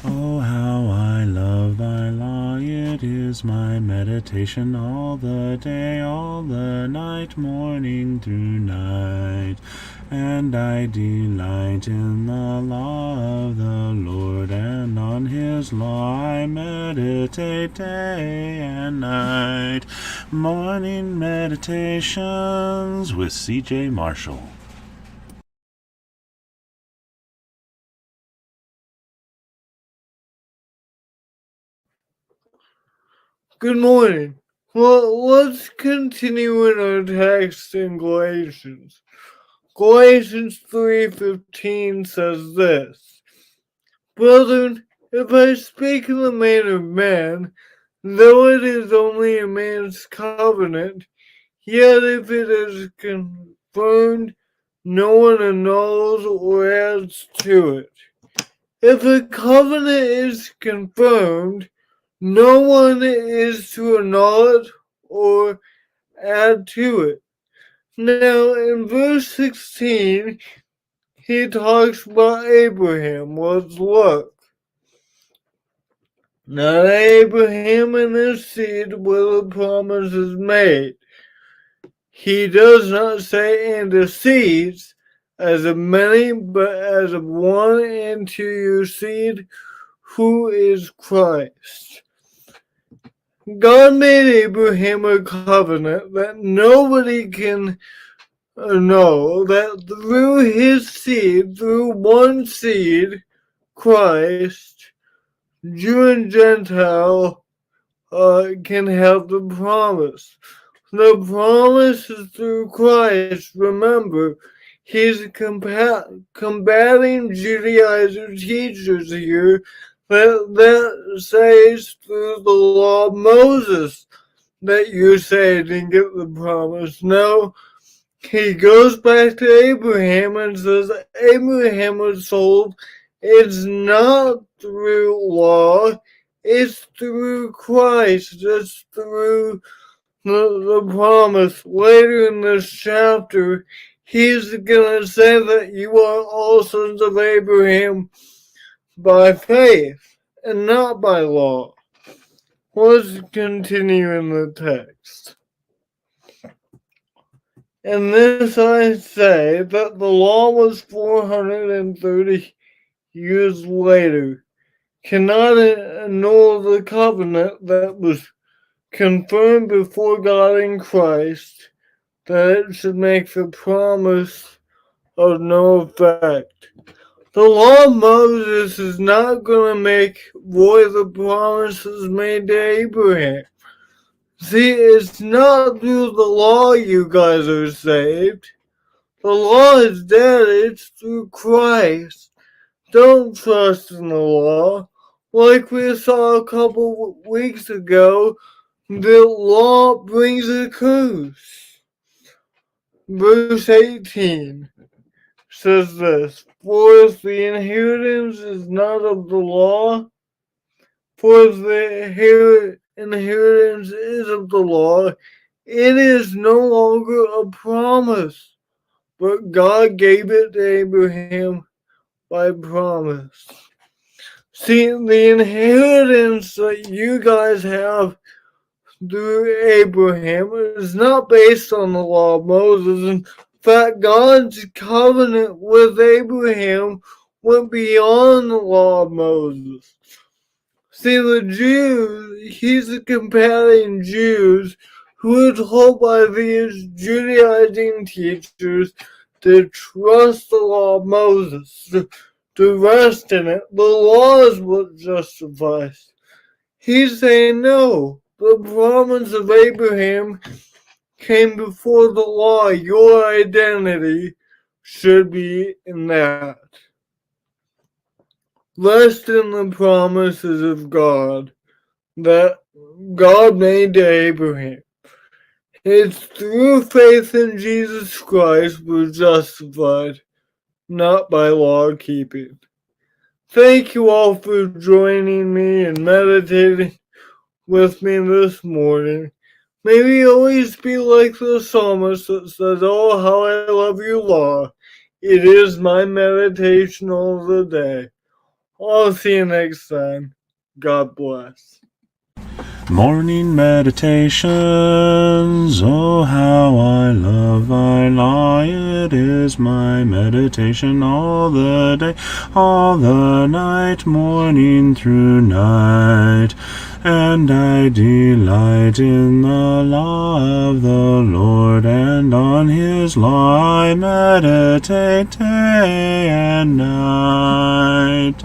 Oh, how I love thy law, it is my meditation all the day, all the night, morning through night. And I delight in the law of the Lord, and on his law I meditate day and night. Morning Meditations with C.J. Marshall. Good morning. Well, let's continue in our text in Galatians. Galatians 3:15 says this, Brethren, if I speak in the manner of man, though it is only a man's covenant, yet if it is confirmed, no one annuls or adds to it. If a covenant is confirmed, no one is to annul it or add to it. Now, in verse 16, he talks about Abraham. Let's look. Not Abraham and his seed where the promise is made. He does not say, and the seeds, as of many, but as of one, and to your seed, who is Christ. God made Abraham a covenant that nobody can know, that through his seed, through one seed, Christ, Jew and Gentile can have the promise. The promise is through Christ. Remember, he's combating Judaizer teachers here that says through the law of Moses that you say didn't get the promise. No, he goes back to Abraham and says Abraham was told it's not through law, it's through Christ, it's through the promise. Later in this chapter, he's going to say that you are all sons of Abraham by faith and not by law. Let's continue in the text. And this I say that the law was 430 years later, cannot annul the covenant that was confirmed before God in Christ, that it should make the promise of no effect. The law of Moses is not going to make void the promises made to Abraham. See, it's not through the law you guys are saved. The law is dead, it's through Christ. Don't trust in the law. Like we saw a couple weeks ago, the law brings a curse. Verse 18 says this, For if the inheritance is not of the law, for if the inheritance is of the law, it is no longer a promise, but God gave it to Abraham by promise. See, the inheritance that you guys have through Abraham is not based on the law of Moses. In fact, God's covenant with Abraham went beyond the law of Moses. See, the Jews, he's comparing Jews who are told by these Judaizing teachers to trust the law of Moses, to rest in it. The law is what justifies. He's saying no. The promise of Abraham came before the law. Your identity should be in that. Rest in the promises of God that God made to Abraham. It's through faith in Jesus Christ we're justified, not by law keeping. Thank you all for joining me and meditating with me this morning. May we always be like the psalmist that says, Oh, how I love your law. It is my meditation all the day. I'll see you next time. God bless. Morning meditations, oh how I love thy law, it is my meditation all the day, all the night, morning through night. And I delight in the law of the Lord, and on his law I meditate day and night.